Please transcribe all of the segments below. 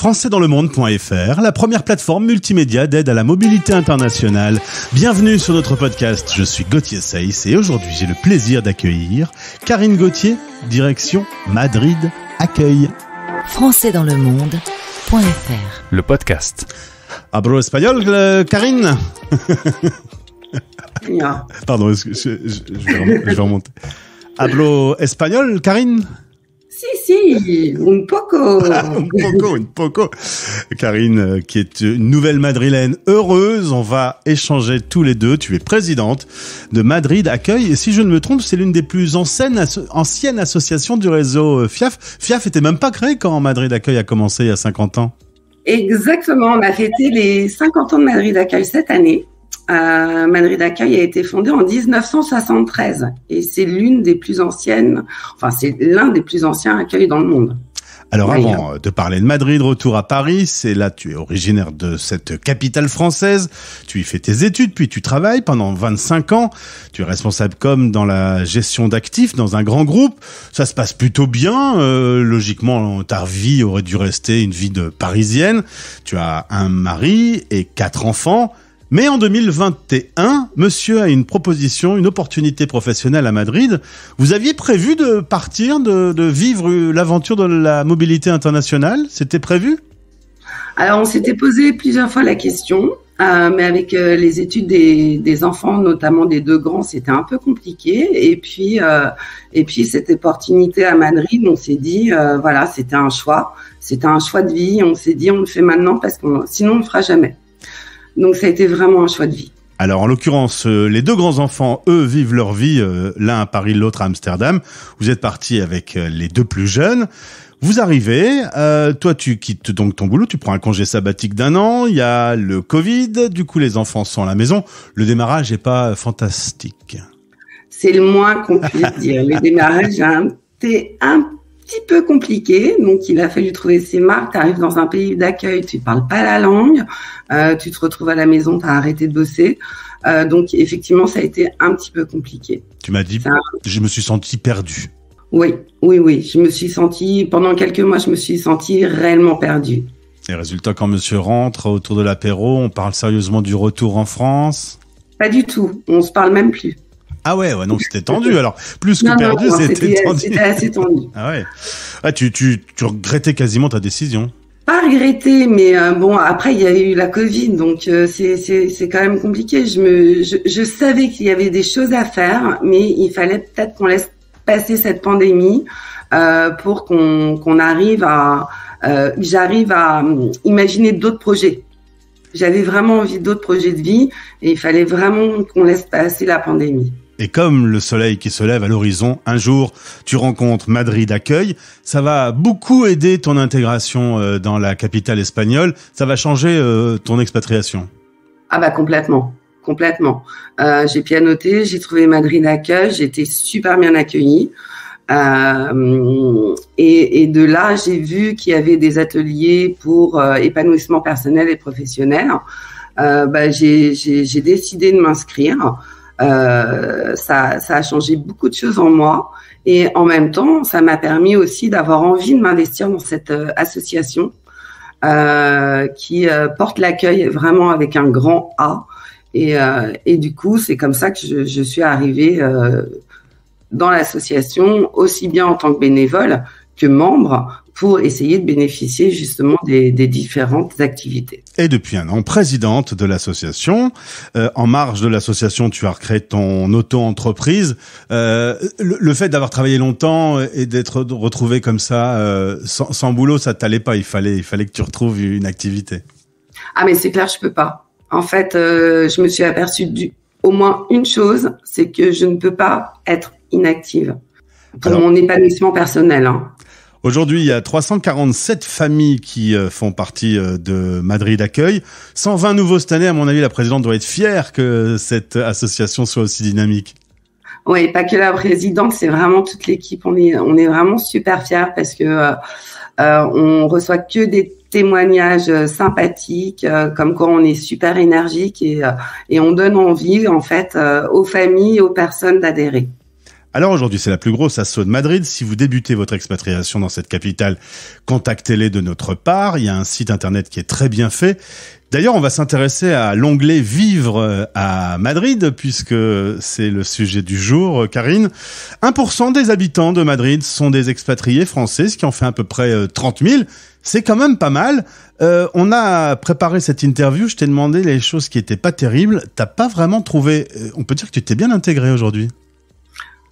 Françaisdanslemonde.fr, la première plateforme multimédia d'aide à la mobilité internationale. Bienvenue sur notre podcast, je suis Gauthier Seyss et aujourd'hui j'ai le plaisir d'accueillir Karine Gauthier, direction Madrid Accueil. Françaisdanslemonde.fr, le podcast. Hablo espagnol, Karine? Yeah. Pardon, je vais remonter. Hablo espagnol, Karine? Si, un poco. Un poco. Karine, qui est une nouvelle madrilène heureuse, on va échanger tous les deux. Tu es présidente de Madrid Accueil. Et si je ne me trompe, c'est l'une des plus anciennes associations du réseau FIAF. FIAF était même pas créé quand Madrid Accueil a commencé il y a 50 ans. Exactement, on a fêté les 50 ans de Madrid Accueil cette année. Madrid Accueil a été fondé en 1973 et c'est l'une des plus anciennes, c'est l'un des plus anciens accueils dans le monde. Alors avant de parler de Madrid, retour à Paris, c'est là tu es originaire de cette capitale française, tu y fais tes études puis tu travailles pendant 25 ans, tu es responsable com dans la gestion d'actifs dans un grand groupe, ça se passe plutôt bien, logiquement ta vie aurait dû rester une vie de parisienne, tu as un mari et 4 enfants. Mais en 2021, monsieur a une proposition, une opportunité professionnelle à Madrid. Vous aviez prévu de partir, de vivre l'aventure de la mobilité internationale? C'était prévu? Alors, on s'était posé plusieurs fois la question, mais avec les études des enfants, notamment des 2 grands, c'était un peu compliqué. Et puis cette opportunité à Madrid, on s'est dit, c'était un choix de vie. On s'est dit, on le fait maintenant parce que sinon on ne le fera jamais. Donc, ça a été vraiment un choix de vie. Alors, en l'occurrence, les 2 grands-enfants, eux, vivent leur vie, l'un à Paris, l'autre à Amsterdam. Vous êtes partis avec les 2 plus jeunes. Vous arrivez, toi, tu quittes donc ton boulot, tu prends un congé sabbatique d'1 an. Il y a le Covid, du coup, les enfants sont à la maison. Le démarrage est pas fantastique. C'est le moins qu'on puisse dire. Le démarrage a été un petit peu compliqué, donc il a fallu trouver ses marques. Tu arrives dans un pays d'accueil, tu parles pas la langue, tu te retrouves à la maison, tu as arrêté de bosser, donc effectivement ça a été un petit peu compliqué. Tu m'as dit, je me suis senti perdu. Oui, je me suis sentie, pendant quelques mois, je me suis sentie réellement perdue. Et résultat, quand monsieur rentre autour de l'apéro, on parle sérieusement du retour en France? Pas du tout, on se parle même plus. Ah ouais, non, c'était tendu. Alors, plus que perdu, c'était tendu. C'était assez tendu. Ah ouais. Ah, tu regrettais quasiment ta décision. Pas regretté, mais après il y a eu la Covid, donc c'est quand même compliqué. Je savais qu'il y avait des choses à faire, mais il fallait peut-être qu'on laisse passer cette pandémie pour qu'on arrive j'arrive à imaginer d'autres projets. J'avais vraiment envie d'autres projets de vie et il fallait vraiment qu'on laisse passer la pandémie. Et comme le soleil qui se lève à l'horizon, un jour, tu rencontres Madrid Accueil. Ça va beaucoup aider ton intégration dans la capitale espagnole. Ça va changer ton expatriation. Ah bah complètement. J'ai pianoté, j'ai trouvé Madrid Accueil, j'ai été super bien accueillie. Et de là, j'ai vu qu'il y avait des ateliers pour épanouissement personnel et professionnel. J'ai décidé de m'inscrire. Ça a changé beaucoup de choses en moi et en même temps, ça m'a permis aussi d'avoir envie de m'investir dans cette association qui porte l'accueil vraiment avec un grand A. Et du coup, c'est comme ça que je suis arrivée dans l'association, aussi bien en tant que bénévole que membre, pour essayer de bénéficier justement des différentes activités. Et depuis 1 an, présidente de l'association. En marge de l'association, tu as recréé ton auto-entreprise. Le fait d'avoir travaillé longtemps et d'être retrouvé comme ça, sans boulot, ça t'allait pas. Il fallait que tu retrouves une activité. Ah mais c'est clair, je peux pas. En fait, je me suis aperçue au moins une chose, c'est que je ne peux pas être inactive pour mon épanouissement personnel. Aujourd'hui, il y a 347 familles qui font partie de Madrid Accueil. 120 nouveaux cette année. À mon avis, la présidente doit être fière que cette association soit aussi dynamique. Oui, pas que la présidente, c'est vraiment toute l'équipe. On est vraiment super fiers parce que on reçoit que des témoignages sympathiques, comme quoi on est super énergique et on donne envie en fait aux familles, aux personnes d'adhérer. Alors aujourd'hui, c'est la plus grosse asso de Madrid. Si vous débutez votre expatriation dans cette capitale, contactez-les de notre part. Il y a un site internet qui est très bien fait. D'ailleurs, on va s'intéresser à l'onglet Vivre à Madrid, puisque c'est le sujet du jour, Karine. 1% des habitants de Madrid sont des expatriés français, ce qui en fait à peu près 30 000. C'est quand même pas mal. On a préparé cette interview, je t'ai demandé les choses qui étaient pas terribles. T'as pas vraiment trouvé... on peut dire que tu t'es bien intégré aujourd'hui.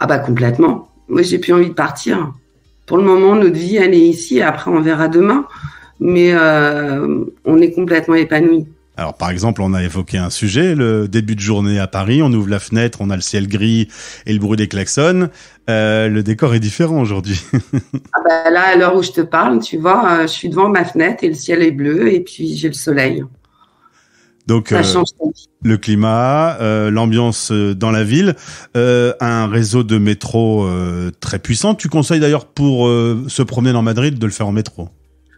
Ah bah complètement. Moi, j'ai plus envie de partir. Pour le moment, notre vie, elle est ici. Après, on verra demain. Mais on est complètement épanouis. Alors, par exemple, on a évoqué un sujet, le début de journée à Paris. On ouvre la fenêtre, on a le ciel gris et le bruit des klaxons. Le décor est différent aujourd'hui. Ah bah là, à l'heure où je te parle, tu vois, je suis devant ma fenêtre et le ciel est bleu et puis j'ai le soleil. Donc, ça change le climat, l'ambiance dans la ville, un réseau de métro très puissant. Tu conseilles d'ailleurs pour se promener dans Madrid de le faire en métro?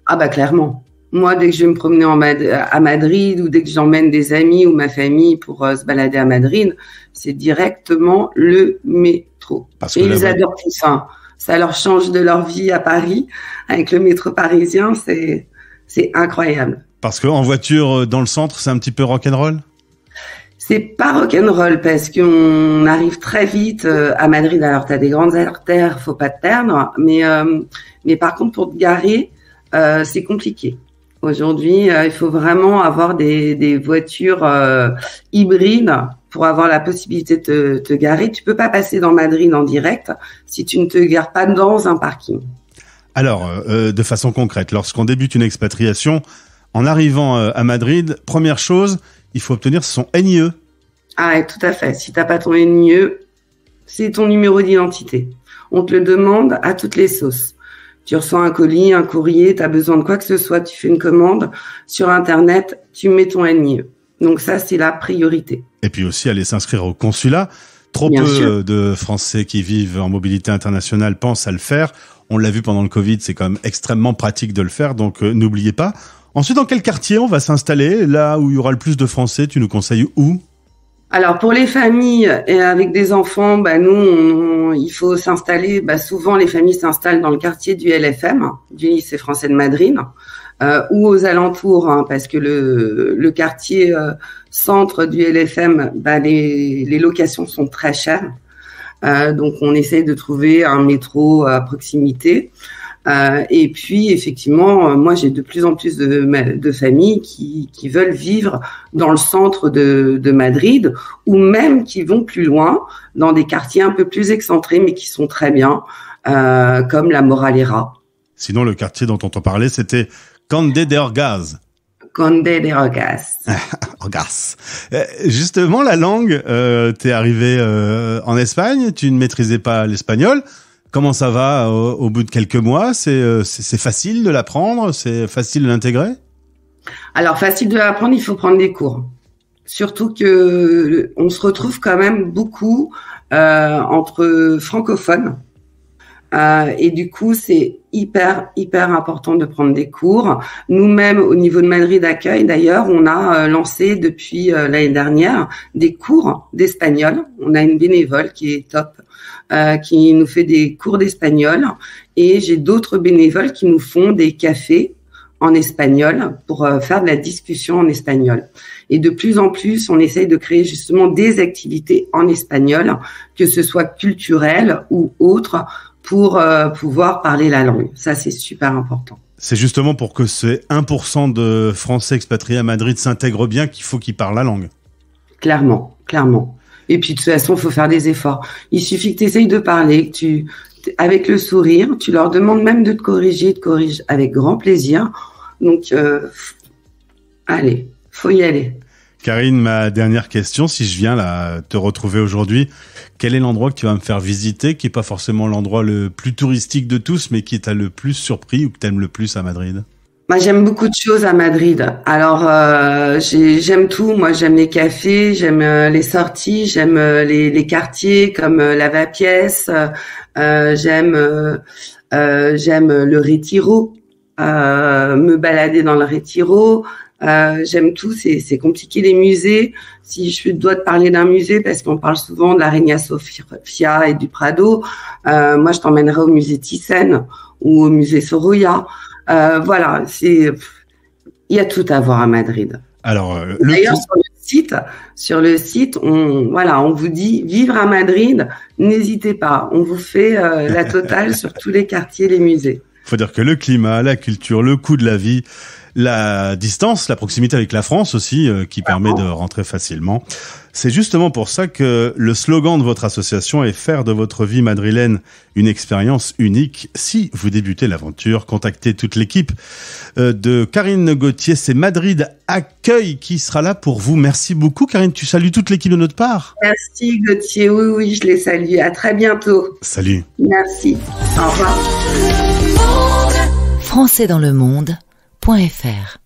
Ah bah clairement. Moi, dès que je vais me promener à Madrid ou dès que j'emmène des amis ou ma famille pour se balader à Madrid, c'est directement le métro. Et ils adorent tout ça. Ça leur change de leur vie à Paris. Avec le métro parisien, c'est incroyable. Parce qu'en voiture, dans le centre, c'est un petit peu rock'n'roll? C'est pas rock'n'roll parce qu'on arrive très vite à Madrid. Alors, tu as des grandes artères, faut pas te perdre. Mais par contre, pour te garer, c'est compliqué. Aujourd'hui, il faut vraiment avoir des voitures hybrides pour avoir la possibilité de te garer. Tu peux pas passer dans Madrid en direct si tu ne te gares pas dans un parking. Alors, de façon concrète, lorsqu'on débute une expatriation, en arrivant à Madrid, première chose, il faut obtenir son NIE. Ah ouais, tout à fait. Si t'as pas ton NIE, c'est ton numéro d'identité. On te le demande à toutes les sauces. Tu reçois un colis, un courrier, tu as besoin de quoi que ce soit, tu fais une commande sur Internet, tu mets ton NIE. Donc ça, c'est la priorité. Et puis aussi aller s'inscrire au consulat. Trop peu de Français qui vivent en mobilité internationale pensent à le faire. On l'a vu pendant le Covid, c'est quand même extrêmement pratique de le faire, donc n'oubliez pas. Ensuite, dans quel quartier on va s'installer? Là où il y aura le plus de Français, tu nous conseilles où? Alors pour les familles et avec des enfants, bah nous, il faut s'installer. Bah souvent les familles s'installent dans le quartier du LFM, du lycée français de Madrid, ou aux alentours, hein, parce que le quartier centre du LFM, bah les locations sont très chères. Donc on essaie de trouver un métro à proximité. Et puis effectivement, moi j'ai de plus en plus de familles qui veulent vivre dans le centre de Madrid, ou même qui vont plus loin dans des quartiers un peu plus excentrés mais qui sont très bien, comme la Moralera. Sinon le quartier dont on t'en parlait, c'était Conde de Orgaz. Conde de Orgaz. Orgaz. Justement, la langue, t'es arrivé en Espagne, tu ne maîtrisais pas l'espagnol. Comment ça va au bout de quelques mois? C'est facile de l'apprendre? C'est facile de l'intégrer? Alors, facile de l'apprendre, il faut prendre des cours. Surtout que on se retrouve quand même beaucoup entre francophones. Et du coup, c'est hyper important de prendre des cours. Nous-mêmes, au niveau de Madrid Accueil, d'ailleurs, on a lancé depuis l'année dernière des cours d'espagnol. On a une bénévole qui est top, qui nous fait des cours d'espagnol. Et j'ai d'autres bénévoles qui nous font des cafés en espagnol pour faire de la discussion en espagnol. Et de plus en plus, on essaye de créer justement des activités en espagnol, que ce soit culturelles ou autres, pour pouvoir parler la langue. Ça, c'est super important. C'est justement pour que ces 1% de Français expatriés à Madrid s'intègrent bien qu'il faut qu'ils parlent la langue. Clairement. Et puis, de toute façon, il faut faire des efforts. Il suffit que tu essayes de parler, que avec le sourire, tu leur demandes même de te corriger, ils te corrigent avec grand plaisir. Donc, allez, faut y aller. Karine, ma dernière question, si je viens là te retrouver aujourd'hui, quel est l'endroit que tu vas me faire visiter, qui est pas forcément l'endroit le plus touristique de tous, mais qui t'a le plus surpris ou que t'aimes le plus à Madrid? Moi, j'aime beaucoup de choses à Madrid. Alors, j'aime tout. Moi, j'aime les cafés, j'aime les sorties, j'aime les quartiers comme Lavapiés, j'aime le Retiro. me balader dans le Retiro. J'aime tout, c'est compliqué les musées. Si je dois te parler d'un musée, parce qu'on parle souvent de la Reina Sofia et du Prado, moi je t'emmènerai au musée Thyssen ou au musée Sorolla. Voilà, il y a tout à voir à Madrid. Alors, d'ailleurs, sur le site, on vous dit vivre à Madrid, n'hésitez pas, on vous fait la totale sur tous les quartiers, les musées. Faut dire que le climat, la culture, le coût de la vie, la distance, la proximité avec la France aussi, qui permet de rentrer facilement. C'est justement pour ça que le slogan de votre association est faire de votre vie madrilène une expérience unique. Si vous débutez l'aventure, contactez toute l'équipe de Karine Gauthier. C'est Madrid Accueil qui sera là pour vous. Merci beaucoup, Karine. Tu salues toute l'équipe de notre part. Merci, Gauthier. Oui, je les salue. À très bientôt. Salut. Merci. Au revoir. Françaisdanslemonde.fr